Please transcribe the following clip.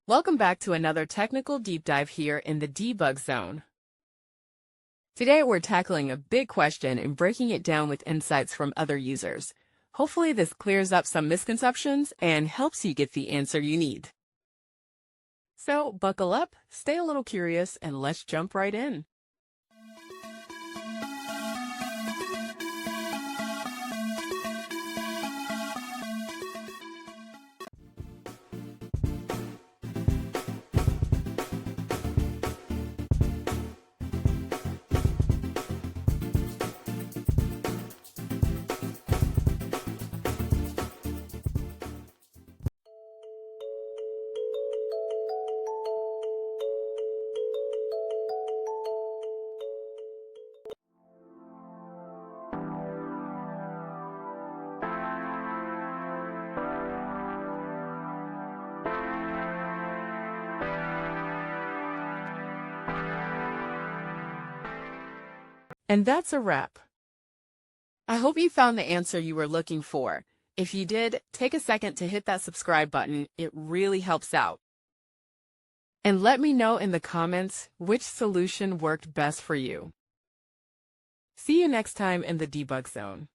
Welcome back to another technical deep dive here in the debug zone. Today we're tackling a big question and breaking it down with insights from other users. Hopefully this clears up some misconceptions and helps you get the answer you need. So buckle up, stay a little curious, and let's jump right in. And that's a wrap. I hope you found the answer you were looking for. If you did, take a second to hit that subscribe button. It really helps out. And let me know in the comments which solution worked best for you. See you next time in the debug zone.